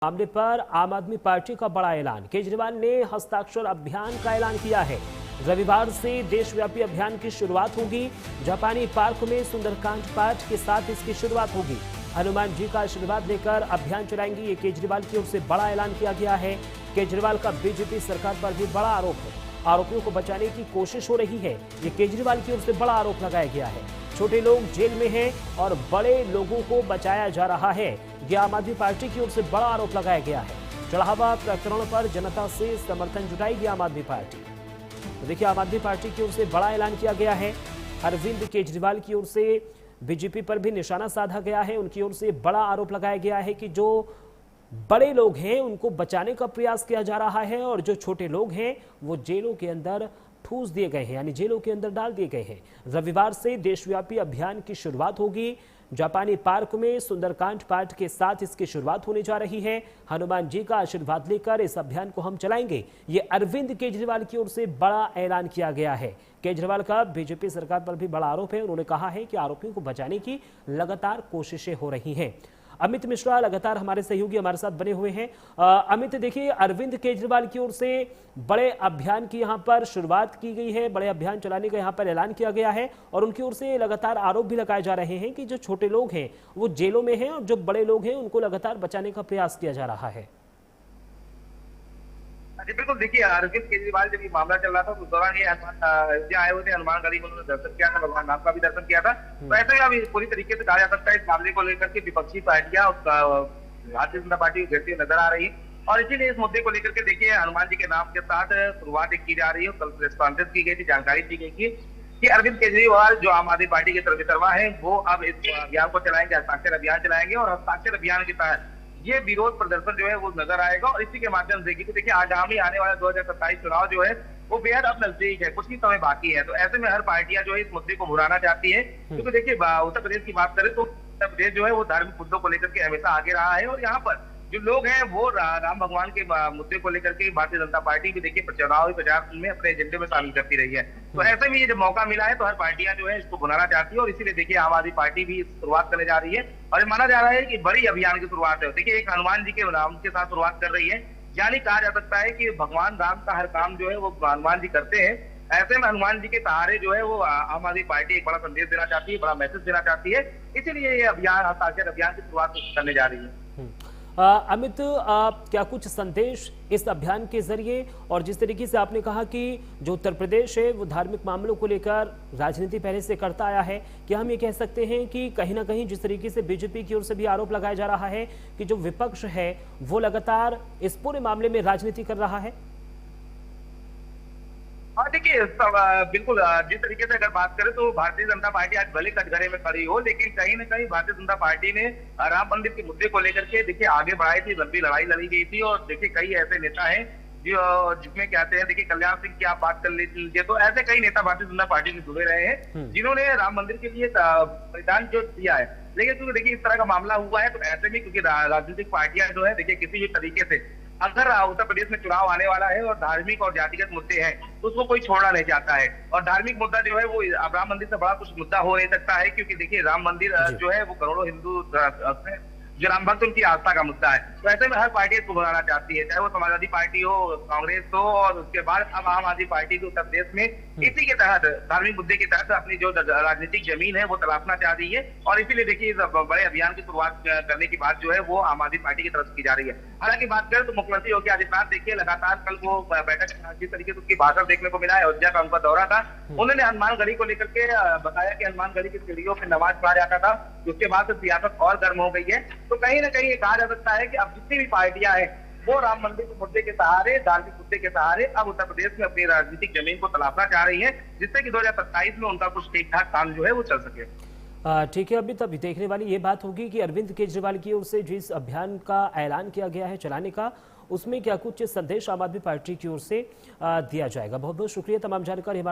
मामले पर आम आदमी पार्टी का बड़ा ऐलान। केजरीवाल ने हस्ताक्षर अभियान का ऐलान किया है। रविवार से देशव्यापी अभियान की शुरुआत होगी। जापानी पार्क में सुंदरकांड पाठ के साथ इसकी शुरुआत होगी। हनुमान जी का आशीर्वाद लेकर अभियान चलाएंगे। ये केजरीवाल की ओर से बड़ा ऐलान किया गया है। केजरीवाल का बीजेपी सरकार पर भी बड़ा आरोप है। आरोपियों को बचाने की कोशिश हो रही है। ये केजरीवाल की ओर से बड़ा आरोप लगाया गया है। छोटे लोग जेल में हैं और बड़े लोगों को बचाया जा रहा है। यह आम आदमी पार्टी की ओर से बड़ा आरोप लगाया गया है। चढ़ावा प्रकरण पर जनता से समर्थन जुटाएगी आम आदमी पार्टी। तो देखिए, आम आदमी पार्टी की ओर से बड़ा ऐलान किया गया है। अरविंद केजरीवाल की ओर से बीजेपी पर भी निशाना साधा गया है। उनकी ओर से बड़ा आरोप लगाया गया है कि जो बड़े लोग हैं उनको बचाने का प्रयास किया जा रहा है और जो छोटे लोग हैं वो जेलों के अंदर ठूस दिए गए हैं, यानी जेलों के अंदर डाल दिए गए हैं। रविवार से देशव्यापी अभियान की शुरुआत होगी। जापानी पार्क में सुंदरकांड पाठ के साथ इसकी शुरुआत होने जा रही है। हनुमान जी का आशीर्वाद लेकर इस अभियान को हम चलाएंगे। ये अरविंद केजरीवाल की ओर से बड़ा ऐलान किया गया है। केजरीवाल का बीजेपी सरकार पर भी बड़ा आरोप है। उन्होंने कहा है कि आरोपियों को बचाने की लगातार कोशिशें हो रही हैं। अमित मिश्रा लगातार हमारे सहयोगी हमारे साथ बने हुए हैं। अमित, देखिए, अरविंद केजरीवाल की ओर से बड़े अभियान की यहां पर शुरुआत की गई है। बड़े अभियान चलाने का यहां पर ऐलान किया गया है और उनकी ओर से लगातार आरोप भी लगाए जा रहे हैं कि जो छोटे लोग हैं वो जेलों में हैं और जो बड़े लोग हैं उनको लगातार बचाने का प्रयास किया जा रहा है। जी बिल्कुल, देखिए, अरविंद केजरीवाल जब ये मामला चल रहा था तो उस दौरान ये आए हुए थे हनुमान गढ़ी में। उन्होंने दर्शन किया था, भगवान राम का भी दर्शन किया था। तो ऐसे में अभी पूरी तरीके से कहा जा सकता है इस मामले को लेकर के विपक्षी पार्टियां भारतीय जनता पार्टी को घेरती हुई नजर आ रही है और इसीलिए इस मुद्दे को लेकर के देखिए हनुमान जी के नाम के साथ शुरुआत की जा रही है। कल प्रेस कॉन्फ्रेंस की गई थी, जानकारी दी गई थी कि अरविंद केजरीवाल जो आम आदमी पार्टी के तरफदार है वो अब इस अभियान को चलाएंगे, हस्ताक्षर अभियान चलाएंगे और हस्ताक्षर अभियान के तहत ये विरोध प्रदर्शन जो है वो नजर आएगा और इसी के माध्यम से देखिए आगामी आने वाला 2027 चुनाव जो है वो बेहद अब नजदीक है, कुछ ही समय बाकी है। तो ऐसे में हर पार्टियां जो है इस मुद्दे को भुनाना चाहती है, क्योंकि देखिए उत्तर प्रदेश की बात करें तो उत्तर प्रदेश जो है वो धार्मिक मुद्दों को लेकर के हमेशा आगे रहा है और यहाँ पर जो लोग हैं वो राम भगवान के मुद्दे को लेकर के भारतीय जनता पार्टी भी देखिए चुनावी प्रचार में अपने एजेंडे में शामिल करती रही है। तो ऐसे में ये जब मौका मिला है तो हर पार्टियां जो है इसको बुलाना चाहती है और इसीलिए देखिए आम आदमी पार्टी भी शुरुआत करने जा रही है और माना जा रहा है कि बड़ी अभियान की शुरुआत है। देखिए, एक हनुमान जी के नाम के साथ शुरुआत कर रही है, यानी कहा जा सकता है कि भगवान राम का हर काम जो है वो हनुमान जी करते हैं। ऐसे में हनुमान जी के सहारे जो है वो आम आदमी पार्टी एक बड़ा संदेश देना चाहती है, बड़ा मैसेज देना चाहती है, इसीलिए ये अभियान हस्ताक्षर अभियान की शुरुआत करने जा रही है। अमित, क्या कुछ संदेश इस अभियान के जरिए, और जिस तरीके से आपने कहा कि जो उत्तर प्रदेश है वो धार्मिक मामलों को लेकर राजनीति पहले से करता आया है, क्या हम ये कह सकते हैं कि कहीं ना कहीं जिस तरीके से बीजेपी की ओर से भी आरोप लगाया जा रहा है कि जो विपक्ष है वो लगातार इस पूरे मामले में राजनीति कर रहा है? हाँ, देखिए, बिल्कुल जिस तरीके से अगर बात करें तो भारतीय जनता पार्टी आज भले कटघरे में खड़ी हो, लेकिन कहीं ना कहीं भारतीय जनता पार्टी ने राम मंदिर के मुद्दे को लेकर के देखिए आगे बढ़ाई थी, लंबी लड़ाई लड़ी गई थी और देखिए कई ऐसे नेता हैं जो जिसमें कहते हैं, देखिए कल्याण सिंह की आप बात कर लीजिए, तो ऐसे कई नेता भारतीय जनता पार्टी से जुड़े रहे हैं जिन्होंने राम मंदिर के लिए बलिदान जो दिया है। लेकिन क्योंकि देखिए इस तरह का मामला हुआ है तो ऐसे में क्योंकि राजनीतिक पार्टियां जो है देखिए किसी भी तरीके से अगर उत्तर प्रदेश में चुनाव आने वाला है और धार्मिक और जातिगत मुद्दे हैं तो उसको कोई छोड़ना नहीं चाहता है और धार्मिक मुद्दा जो है वो अब राम मंदिर से बड़ा कुछ मुद्दा हो नहीं सकता है, क्योंकि देखिए राम मंदिर जो है वो करोड़ों हिंदू जो राम भक्त उनकी आस्था का मुद्दा है। तो ऐसे में हर पार्टी इसको बनाना चाहती है, चाहे वो समाजवादी पार्टी हो, कांग्रेस हो और उसके बाद अब आम आदमी पार्टी को उत्तर प्रदेश में इसी के तहत धार्मिक मुद्दे के तहत अपनी जो राजनीतिक जमीन है वो तलाशना चाह रही है और इसीलिए देखिए इस बड़े अभियान की शुरुआत करने की बात जो है वो आम आदमी पार्टी की तरफ से की जा रही है। हालांकि बात करें तो मुख्यमंत्री योगी आदित्यनाथ देखिए लगातार कल वो बैठक जिस तरीके से उसकी भाषण देखने को मिला है, अयोध्या का उनका दौरा था, उन्होंने हनुमान गढ़ी को लेकर के बताया कि हनुमान गढ़ी की सीढ़ियों पर नमाज पढ़ा जाता था, उसके बाद से सियासत और गर्म हो गई है। तो कहीं ना कहीं ये कहा जा सकता है कि अब जितनी भी पार्टियां हैं वो राम मंदिर के मुद्दे के सहारे, धार्मिक मुद्दे के सहारे अब उत्तर प्रदेश में अपनी राजनीतिक जमीन को तलाशना चाह रही है, जिससे कि 2027 में उनका कुछ ठीक ठाक काम जो है वो चल सके। ठीक है, अभी तभी देखने वाली ये बात होगी कि अरविंद केजरीवाल की ओर से जिस अभियान का ऐलान किया गया है चलाने का, उसमें क्या कुछ संदेश आम आदमी पार्टी की ओर से दिया जाएगा। बहुत बहुत शुक्रिया तमाम जानकारी हमारे